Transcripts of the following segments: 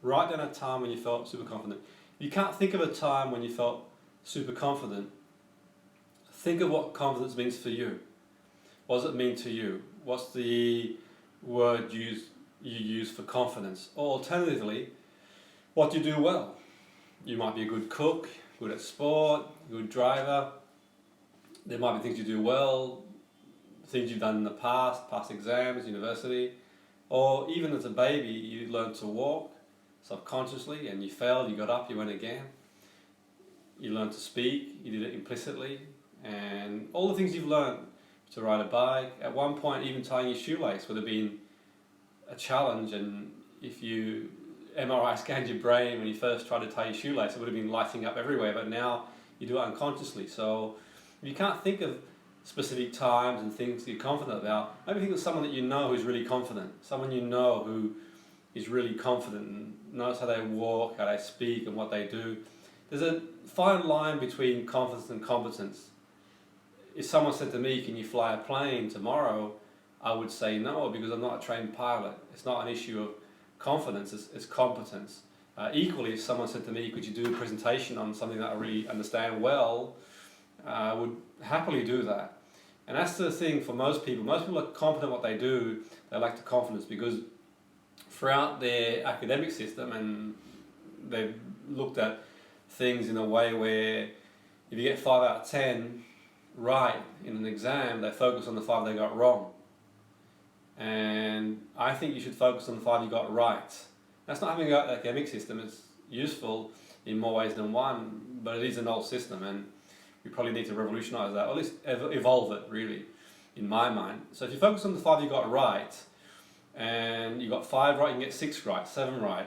Write down a time when you felt super confident. If you can't think of a time when you felt super confident, think of what confidence means for you. What does it mean to you? What's the word you use for confidence? Or alternatively, what do you do well? You might be a good cook, good at sport, good driver. There might be things you do well, things you've done in the past exams, university, or even as a baby you learned to walk subconsciously and you failed, you got up, you went again. You learned to speak, you did it implicitly, and all the things you've learned to ride a bike. At one point even tying your shoelace would have been a challenge, and if you MRI scanned your brain when you first tried to tie your shoelace, it would have been lighting up everywhere, but now you do it unconsciously. So if you can't think of specific times and things that you're confident about, maybe think of someone that you know who's really confident, someone you know who is really confident and knows how they walk, how they speak and what they do. There's a fine line between confidence and competence. If someone said to me, can you fly a plane tomorrow? I would say no, because I'm not a trained pilot. It's not an issue of confidence, it's competence. Equally, if someone said to me, could you do a presentation on something that I really understand well, I would happily do that. And that's the thing for most people. Most people are competent at what they do, they lack the confidence because throughout their academic system, and they've looked at things in a way where if you get 5 out of 10 right in an exam, they focus on the 5 they got wrong. And I think you should focus on the 5 you got right. That's not having an academic system. It's useful in more ways than one, but it is an old system, and we probably need to revolutionise that, or at least evolve it, really, in my mind. So if you focus on the 5 you got right, and you got 5 right, you can get 6 right, 7 right.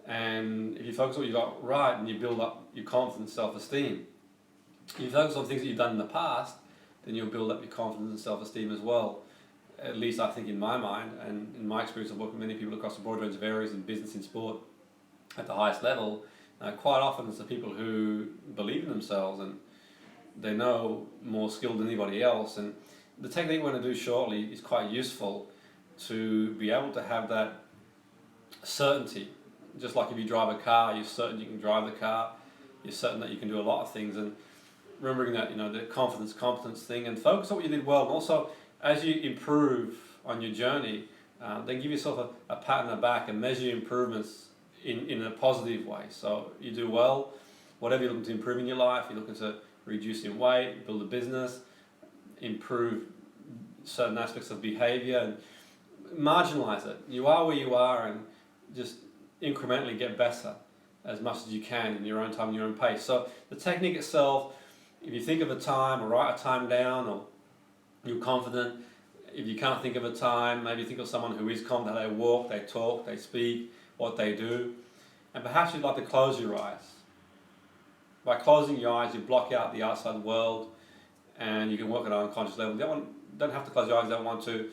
And if you focus on what you got right, and you build up your confidence, self-esteem. If you focus on things that you've done in the past, then you'll build up your confidence and self-esteem as well. At least I think in my mind, and in my experience of working with many people across a broad range of areas in business, in sport, at the highest level, quite often it's the people who believe in themselves and they know more skill than anybody else. And the technique we're going to do shortly is quite useful to be able to have that certainty. Just like if you drive a car, you're certain you can drive the car, you're certain that you can do a lot of things, and remembering that, the confidence, competence thing, and focus on what you did well. And also, as you improve on your journey, then give yourself a pat on the back and measure your improvements in a positive way. So you do well, whatever you're looking to improve in your life, you're looking to reduce your weight, build a business, improve certain aspects of behavior, and marginalize it. You are where you are, and just incrementally get better as much as you can in your own time, your own pace. So the technique itself, if you think of a time or write a time down, or you're confident, if you can't think of a time, maybe think of someone who is confident, how they walk, they talk, they speak, what they do. And perhaps you'd like to close your eyes. By closing your eyes, you block out the outside world, and you can work at an unconscious level. You don't have to close your eyes, you don't want to.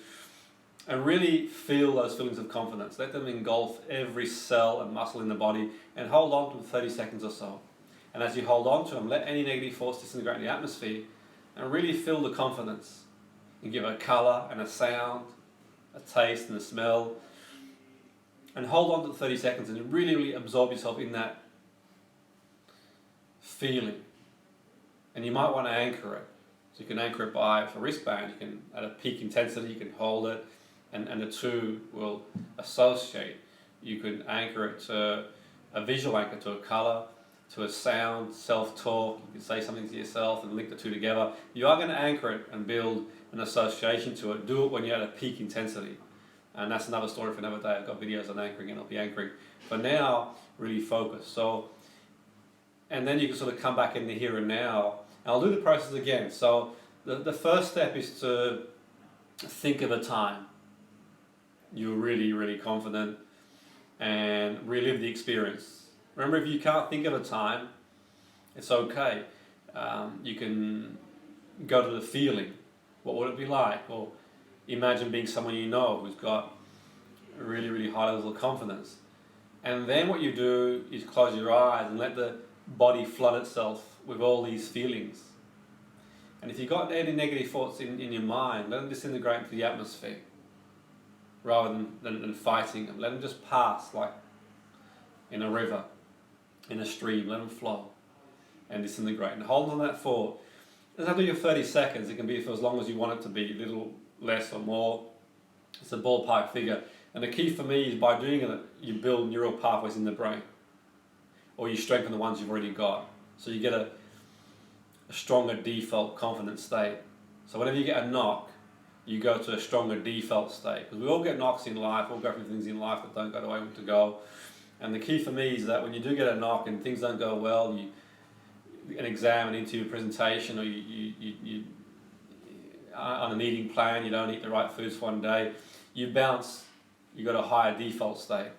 And really feel those feelings of confidence. Let them engulf every cell and muscle in the body, and hold on to them for 30 seconds or so. And as you hold on to them, let any negative thoughts disintegrate in the atmosphere, and really feel the confidence. And give it a colour and a sound, a taste and a smell. And hold on to the 30 seconds and really, really absorb yourself in that feeling. And you might want to anchor it. So you can anchor it by a wristband. You can, at a peak intensity, you can hold it, and the two will associate. You can anchor it to a visual anchor, to a colour, to a sound, self-talk. You can say something to yourself and link the two together. You are going to anchor it and build an association to it. Do it when you're at a peak intensity. And that's another story for another day. I've got videos on anchoring, and I'll be anchoring. For now, really focus. So, and then you can sort of come back in the here and now. And I'll do the process again. So the first step is to think of a time you're really, really confident, and relive the experience. Remember, if you can't think of a time, it's okay. You can go to the feeling. What would it be like? Or imagine being someone you know who's got a really, really high level of confidence. And then what you do is close your eyes and let the body flood itself with all these feelings. And if you've got any negative thoughts in your mind, let them disintegrate into the atmosphere rather than fighting them. Let them just pass like in a river, in a stream, let them flow and disintegrate. And hold on that for, it doesn't have to be 30 seconds, it can be for as long as you want it to be, a little less or more. It's a ballpark figure. And the key for me is by doing it, you build neural pathways in the brain, or you strengthen the ones you've already got. So you get a stronger default confident state. So whenever you get a knock, you go to a stronger default state. Because we all get knocks in life, we all go through things in life that don't go the way we want to go. And the key for me is that when you do get a knock and things don't go well, an exam, an interview, presentation, or you on an eating plan, you don't eat the right foods for one day, you bounce, you got a higher default state.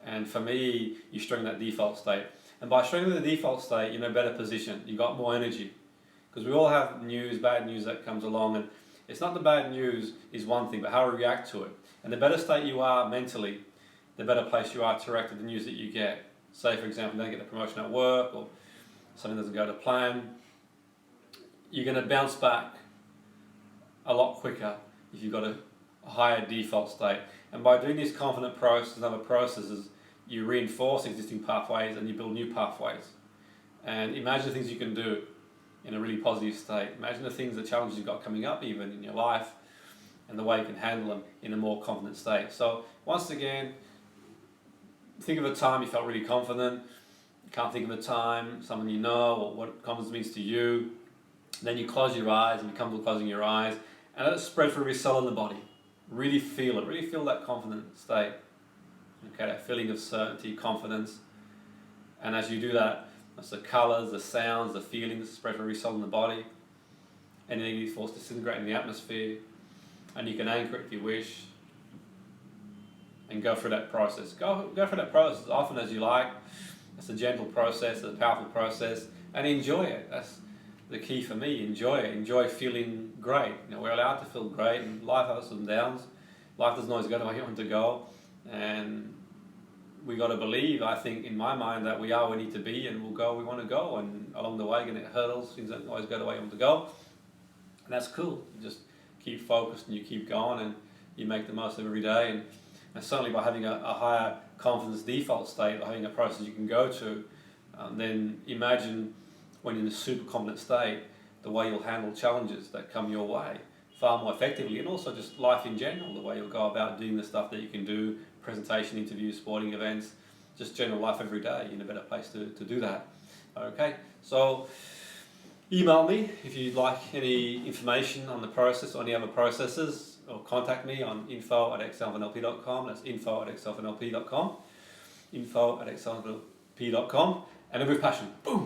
And for me, you strengthen that default state. And by strengthening the default state, you're in a better position. You got more energy. Because we all have news, bad news that comes along, and it's not the bad news is one thing, but how we react to it. And the better state you are mentally, the better place you are to react to the news that you get. Say, for example, you don't get the promotion at work, or something doesn't go to plan. You're going to bounce back a lot quicker if you've got a higher default state. And by doing this confident process and other processes, you reinforce existing pathways and you build new pathways. And imagine the things you can do in a really positive state. Imagine the things, the challenges you've got coming up even in your life, and the way you can handle them in a more confident state. So once again, think of a time you felt really confident. Can't think of a time, someone you know, or what confidence means to you. Then you close your eyes and you come to closing your eyes, and let it spread through every cell in the body. Really feel it, really feel that confident state. Okay, that feeling of certainty, confidence. And as you do that, that's the colours, the sounds, the feelings spread through every cell in the body. Anything you force disintegrate in the atmosphere. And you can anchor it if you wish. And go through that process. Go through that process as often as you like. It's a gentle process, it's a powerful process. And enjoy it. That's the key for me. Enjoy it. Enjoy feeling great. You know, we're allowed to feel great, and life has ups and downs. Life doesn't always go the way you want to go. And we got to believe, I think, in my mind, that we are where we need to be, and we'll go where we want to go. And along the way, you're going to hit hurdles, things don't always go the way you want to go. And that's cool. You just keep focused and you keep going, and you make the most of every day. And certainly by having a higher confidence default state, or having a process you can go to, then imagine when you're in a super confident state, the way you'll handle challenges that come your way far more effectively, and also just life in general, the way you'll go about doing the stuff that you can do, presentation, interviews, sporting events, just general life every day. You're in a better place to do that. Okay, so email me if you'd like any information on the process or any other processes, or contact me on info@excelnlp.com. That's info@excelnlp.com. info@excelnlp.com. And then with passion, boom!